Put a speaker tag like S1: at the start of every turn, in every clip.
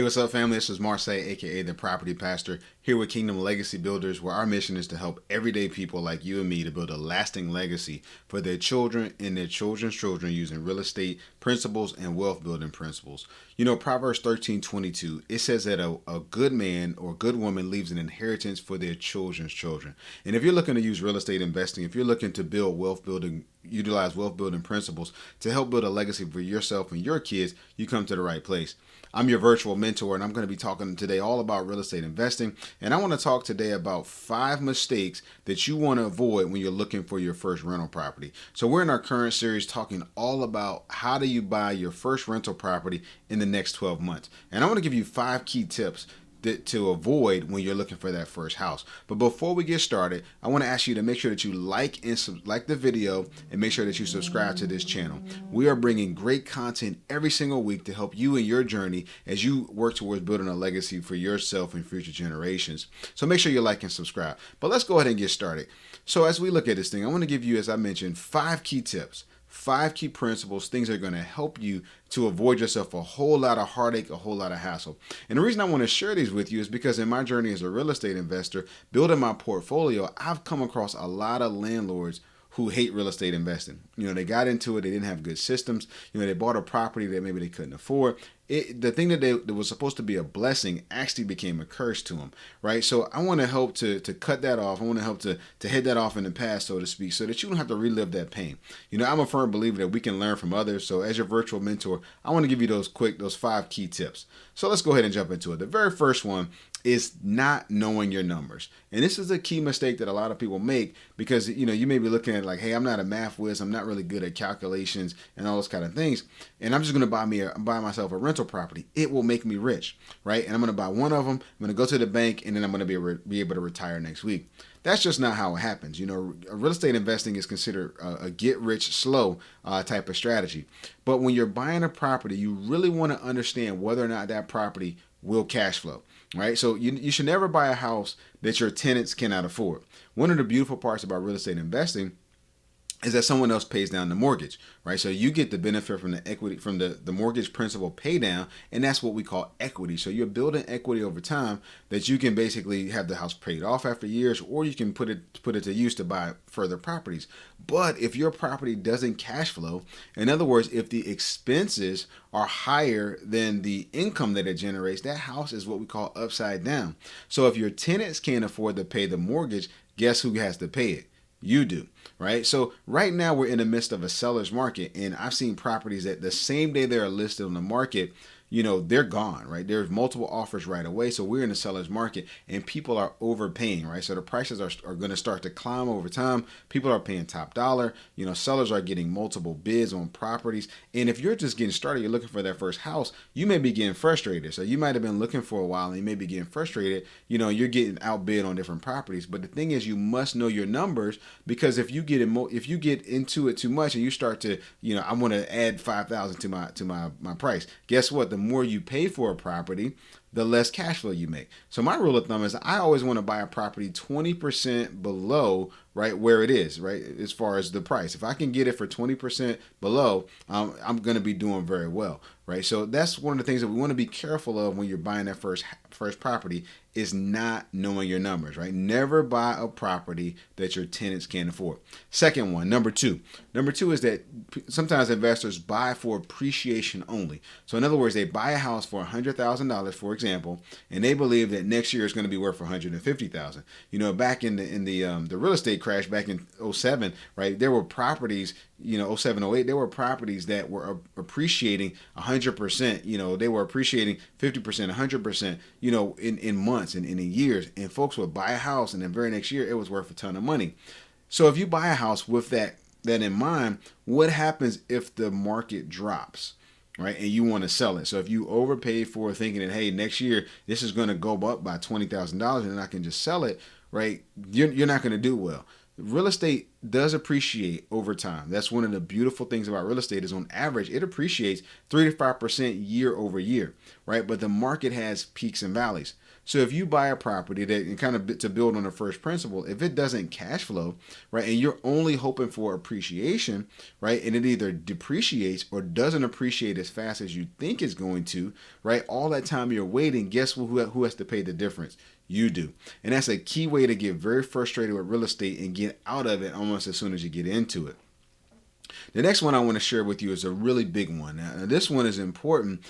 S1: what's up, family? This is Marseille, aka the Property Pastor, here with Kingdom Legacy Builders, where our mission is to help everyday people like you and me to build a lasting legacy for their children and their children's children using real estate principles and wealth building principles. You know, Proverbs 13:22, it says that a good man or good woman leaves an inheritance for their children's children. And if you're looking to use real estate investing, if you're looking to build wealth building, utilize wealth building principles to help build a legacy for yourself and your kids, you come to the right place. I'm your virtual mentor, and I'm going to be talking today all about real estate investing. And I want to talk today about 5 mistakes that you want to avoid when you're looking for your first rental property. So we're in our current series talking all about how do you buy your first rental property in the next 12 months. And I want to give you 5 key tips to avoid when you're looking for that first house. But before we get started, I want to ask you to make sure that you like the video and make sure that you subscribe to this channel. We are bringing great content every single week to help you in your journey as you work towards building a legacy for yourself and future generations. So make sure you like and subscribe. But let's go ahead and get started. So as we look at this thing, I want to give you, as I mentioned, 5 key tips. 5 key principles, things that are going to help you to avoid yourself a whole lot of heartache, a whole lot of hassle. And the reason I want to share these with you is because in my journey as a real estate investor, building my portfolio, I've come across a lot of landlords who hate real estate investing. You know, they got into it, they didn't have good systems. You know, they bought a property that maybe they couldn't afford. The thing that was supposed to be a blessing actually became a curse to them, right? So I want to help to cut that off. I want to help to head that off in the past, so to speak, so that you don't have to relive that pain. You know, I'm a firm believer that we can learn from others. So as your virtual mentor, I want to give you those 5 key tips. So let's go ahead and jump into it. The very first one is not knowing your numbers. And this is a key mistake that a lot of people make because, you know, you may be looking at it like, hey, I'm not a math whiz. I'm not really good at calculations and all those kind of things. And I'm just going to buy myself a rental property. It will make me rich, right? And I'm going to buy one of them. I'm going to go to the bank and then I'm going to be able to retire next week. That's just not how it happens. You know, real estate investing is considered a get rich slow type of strategy. But when you're buying a property, you really want to understand whether or not that property will cash flow, right? So you should never buy a house that your tenants cannot afford. One of the beautiful parts about real estate investing is that someone else pays down the mortgage, right? So you get the benefit from the equity, from the mortgage principal pay down, and that's what we call equity. So you're building equity over time that you can basically have the house paid off after years, or you can put it to use to buy further properties. But if your property doesn't cash flow, in other words, if the expenses are higher than the income that it generates, that house is what we call upside down. So if your tenants can't afford to pay the mortgage, guess who has to pay it? You do, right? So right now we're in the midst of a seller's market, and I've seen properties that the same day they're listed on the market, you know, they're gone, right? There's multiple offers right away. So we're in the seller's market and people are overpaying, right? So the prices are going to start to climb over time. People are paying top dollar. You know, sellers are getting multiple bids on properties. And if you're just getting started, you're looking for that first house, you may be getting frustrated. So you might have been looking for a while and you may be getting frustrated. You know, you're getting outbid on different properties. But the thing is, you must know your numbers, because if you get into it too much and you start to, you know, I want to add 5,000 to my price. Guess what? The more you pay for a property, the less cash flow you make. So my rule of thumb is I always want to buy a property 20% below, right, where it is, right, as far as the price. If I can get it for 20% below, I'm going to be doing very well, right? So that's one of the things that we want to be careful of when you're buying that first property, is not knowing your numbers, right? Never buy a property that your tenants can't afford. Second one, number two is that sometimes investors buy for appreciation only. So in other words, they buy a house for $100,000, for example, and they believe that next year it's going to be worth $150,000. You know, back in the real estate crash back in '07, right? There were properties, you know, '07, '08, there were properties that were appreciating 100%. You know, they were appreciating 50%, 100%. You know, in months and in years, and folks would buy a house, and the very next year it was worth a ton of money. So if you buy a house with that in mind, what happens if the market drops? Right, and you want to sell it. So if you overpay for thinking that, hey, next year this is going to go up by $20,000 and I can just sell it, right? You're not going to do well. Real estate does appreciate over time. That's one of the beautiful things about real estate, is on average it appreciates 3 to 5% year over year, right? But the market has peaks and valleys. So if you buy a property that, and kind of to build on the first principle, if it doesn't cash flow, right, and you're only hoping for appreciation, right, and it either depreciates or doesn't appreciate as fast as you think it's going to, right, all that time you're waiting, guess who has to pay the difference? You do. And that's a key way to get very frustrated with real estate and get out of it almost as soon as you get into it. The next one I want to share with you is a really big one. Now, this one is important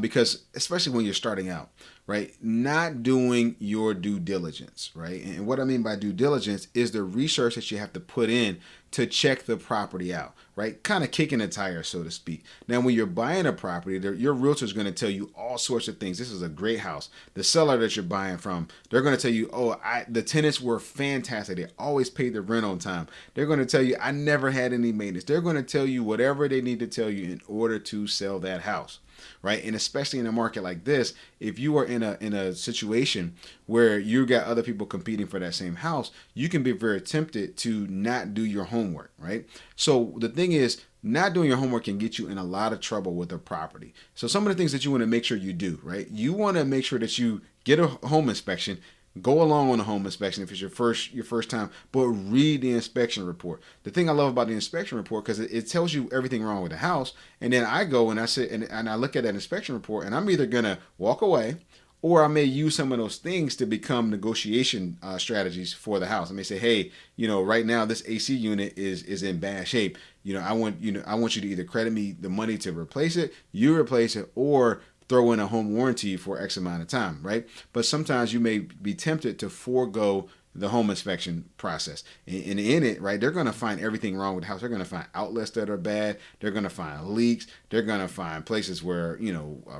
S1: because, especially when you're starting out, right? Not doing your due diligence, right? And what I mean by due diligence is the research that you have to put in to check the property out, right? Kind of kicking the tire, so to speak. Now, when you're buying a property, your realtor is going to tell you all sorts of things. This is a great house. The seller that you're buying from, they're going to tell you, oh, the tenants were fantastic. They always paid the rent on time. They're going to tell you, I never had any maintenance. They're going to tell you whatever they need to tell you in order to sell that house. Right, and especially in a market like this, if you are in a situation where you got other people competing for that same house, you can be very tempted to not do your homework. Right, so the thing is, not doing your homework can get you in a lot of trouble with a property. So some of the things that you want to make sure you do, right? You want to make sure that you get a home inspection. Go along on a home inspection if it's your first time, but read the inspection report. The thing I love about the inspection report, because it tells you everything wrong with the house, and then I go and I sit and I look at that inspection report, and I'm either gonna walk away, or I may use some of those things to become negotiation strategies for the house. I may say, hey, right now this AC unit is in bad shape. I want you to either credit me the money to replace it, you replace it, or throw in a home warranty for X amount of time, right? But sometimes you may be tempted to forego the home inspection process. And in it, right, they're going to find everything wrong with the house. They're going to find outlets that are bad. They're going to find leaks. They're going to find places where,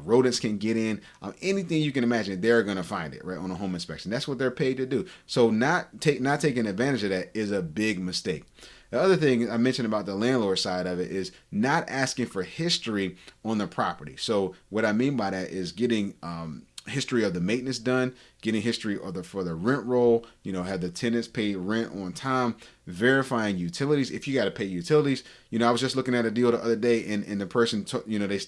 S1: rodents can get in. Anything you can imagine, they're going to find it, right, on a home inspection. That's what they're paid to do. So not taking advantage of that is a big mistake. The other thing I mentioned about the landlord side of it is not asking for history on the property. So what I mean by that is getting history of the maintenance done, getting history for the rent roll, have the tenants pay rent on time, verifying utilities. If you got to pay utilities, I was just looking at a deal the other day, and the person,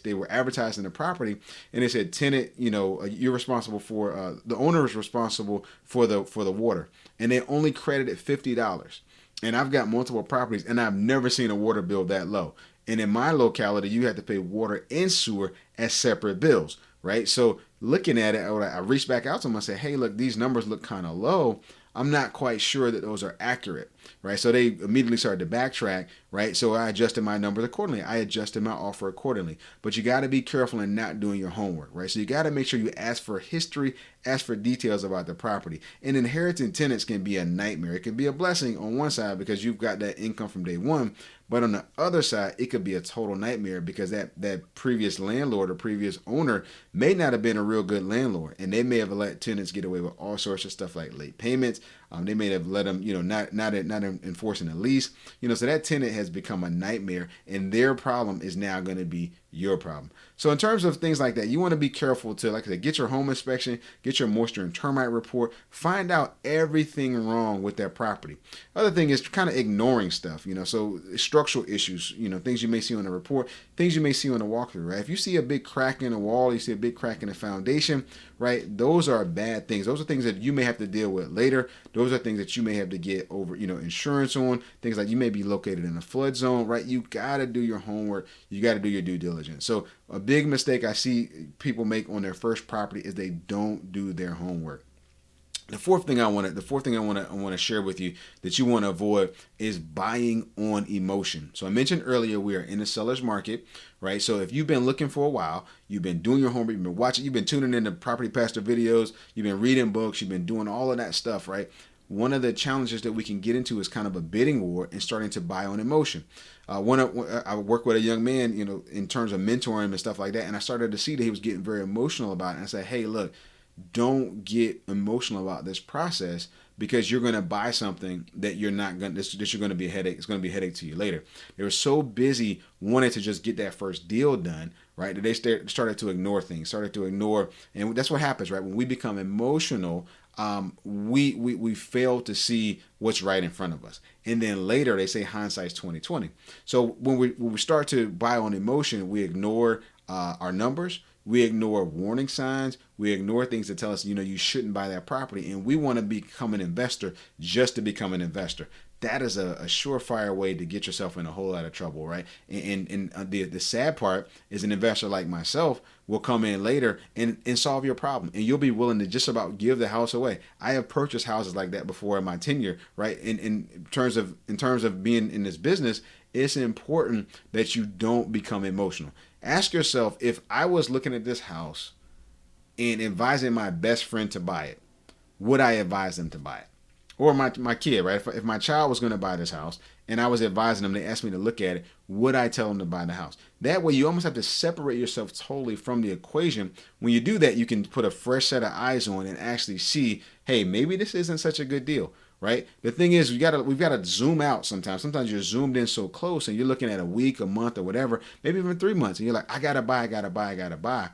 S1: they were advertising the property, and they said, tenant, you're responsible for, the owner is responsible for the water, and they only credited $50. And I've got multiple properties, and I've never seen a water bill that low. And in my locality, you have to pay water and sewer as separate bills, right? So looking at it, I reached back out to them and said, hey, look, these numbers look kind of low. I'm not quite sure that those are accurate, right? So they immediately started to backtrack, right? So I adjusted my numbers accordingly. I adjusted my offer accordingly. But you got to be careful in not doing your homework, right? So you got to make sure you ask for history, ask for details about the property. And inheriting tenants can be a nightmare. It can be a blessing on one side because you've got that income from day one. But on the other side, it could be a total nightmare because that previous landlord or previous owner may not have been a real good landlord, and they may have let tenants get away with all sorts of stuff like late payments. They may have let them, not enforcing the lease. So that tenant has become a nightmare, and their problem is now going to be your problem. So in terms of things like that, you want to be careful to, like I said, get your home inspection, get your moisture and termite report, find out everything wrong with that property. Other thing is kind of ignoring stuff, so structural issues, things you may see on the report, things you may see on the walkthrough, right? If you see a big crack in the wall, you see a big crack in the foundation, right? Those are bad things. Those are things that you may have to deal with later. Those are things that you may have to get over, insurance on. Things like you may be located in a flood zone, right? You got to do your homework. You got to do your due diligence. So a big mistake I see people make on their first property is they don't do their homework. The fourth thing I want to share with you that you want to avoid is buying on emotion. So I mentioned earlier we are in a seller's market, right? So if you've been looking for a while, you've been doing your homework, you've been watching, you've been tuning into Property Pastor videos, you've been reading books, you've been doing all of that stuff, right? One of the challenges that we can get into is kind of a bidding war and starting to buy on emotion. I work with a young man, in terms of mentoring and stuff like that, and I started to see that he was getting very emotional about it. And I said, hey, look, don't get emotional about this process because you're going to buy something that you're not going that you're going to be a headache. It's going to be a headache to you later. They were so busy wanting to just get that first deal done, right? That they started to ignore things, and that's what happens, right? When we become emotional, we fail to see what's right in front of us, and then later they say hindsight's 20/20. So when we start to buy on emotion, we ignore our numbers. We ignore warning signs. We ignore things that tell us, you shouldn't buy that property. And we want to become an investor just to become an investor. That is a surefire way to get yourself in a whole lot of trouble, right? And the sad part is an investor like myself will come in later and solve your problem. And you'll be willing to just about give the house away. I have purchased houses like that before in my tenure, right? In terms of being in this business, it's important that you don't become emotional. Ask yourself, if I was looking at this house and advising my best friend to buy it, would I advise them to buy it? Or my kid, right? If my child was going to buy this house and I was advising them, they asked me to look at it, would I tell them to buy the house? That way you almost have to separate yourself totally from the equation. When you do that, you can put a fresh set of eyes on and actually see, hey, maybe this isn't such a good deal, right? The thing is, we've got to zoom out sometimes. Sometimes you're zoomed in so close and you're looking at a week, a month, or whatever, maybe even 3 months, and you're like, I got to buy, I got to buy, I got to buy.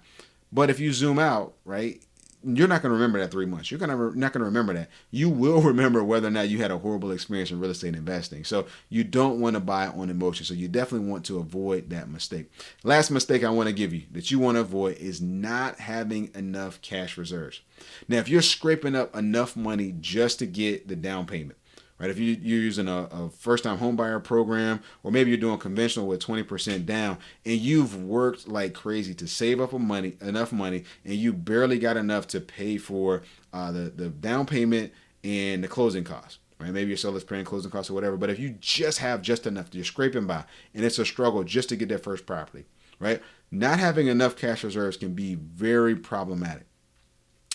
S1: But if you zoom out, right, you're not going to remember that 3 months. You're not going to remember that. You will remember whether or not you had a horrible experience in real estate investing. So you don't want to buy on emotion. So you definitely want to avoid that mistake. Last mistake I want to give you that you want to avoid is not having enough cash reserves. Now, if you're scraping up enough money just to get the down payment, right? If you're using a first-time homebuyer program, or maybe you're doing conventional with 20% down, and you've worked like crazy to save up enough money, and you barely got enough to pay for the down payment and the closing costs, right? Maybe your seller's paying closing costs or whatever. But if you just have just enough, you're scraping by, and it's a struggle just to get that first property, right? Not having enough cash reserves can be very problematic.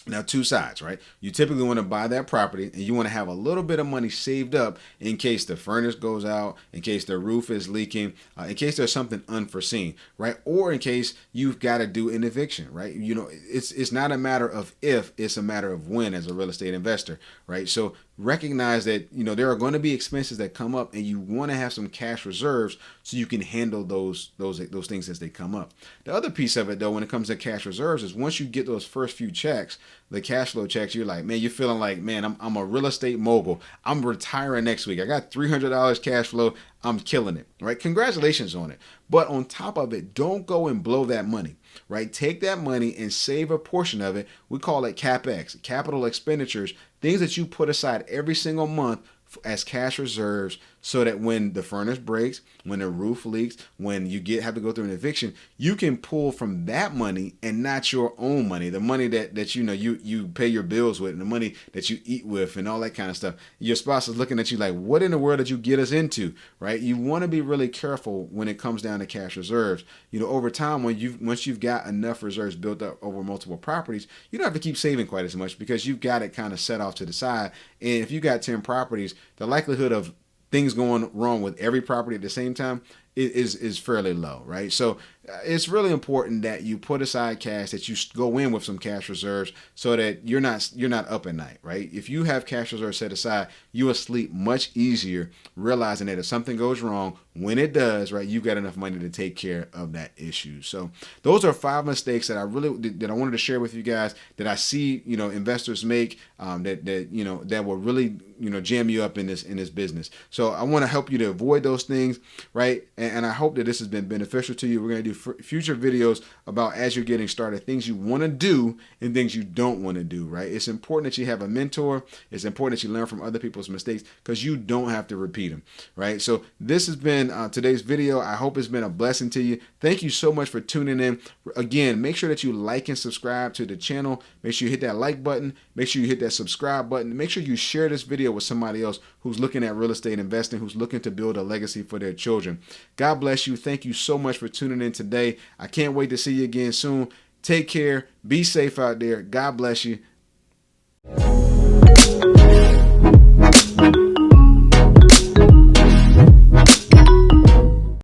S1: Now, two sides, right? You typically want to buy that property and you want to have a little bit of money saved up in case the furnace goes out, in case the roof is leaking, in case there's something unforeseen, right? Or in case you've got to do an eviction, right? It's not a matter of if, it's a matter of when as a real estate investor, right? So recognize that, there are going to be expenses that come up and you want to have some cash reserves so you can handle those things as they come up. The other piece of it, though, when it comes to cash reserves is once you get those first few checks, the cash flow checks, you're like, man, you're feeling like, man, I'm a real estate mogul. I'm retiring next week. I got $300 cash flow. I'm killing it, right? Congratulations on it. But on top of it, don't go and blow that money, right? Take that money and save a portion of it. We call it CapEx, capital expenditures, things that you put aside every single month as cash reserves, so that when the furnace breaks, when the roof leaks, when you have to go through an eviction, you can pull from that money and not your own money, the money that you pay your bills with, and the money that you eat with, and all that kind of stuff. Your spouse is looking at you like, what in the world did you get us into, right? You want to be really careful when it comes down to cash reserves. Over time, once you've got enough reserves built up over multiple properties, you don't have to keep saving quite as much because you've got it kind of set off to the side. And if you got 10 properties, the likelihood of things going wrong with every property at the same time is fairly low, right? So it's really important that you put aside cash, that you go in with some cash reserves so that you're not up at night, right? If you have cash reserves set aside, you will sleep much easier realizing that if something goes wrong, when it does, right, you've got enough money to take care of that issue. So those are 5 mistakes that I wanted to share with you guys that I see, investors make, that will really, jam you up in this business. So I want to help you to avoid those things, right? And I hope that this has been beneficial to you. We're going to do future videos about, as you're getting started, things you want to do and things you don't want to do, right? It's important that you have a mentor. It's important that you learn from other people's mistakes because you don't have to repeat them, right? So this has been today's video. I hope it's been a blessing to you. Thank you so much for tuning in. Again, make sure that you like and subscribe to the channel. Make sure you hit that like button. Make sure you hit that subscribe button. Make sure you share this video with somebody else who's looking at real estate investing, who's looking to build a legacy for their children. God bless you. Thank you so much for tuning in today. I can't wait to see you again soon. Take care. Be safe out there. God bless you.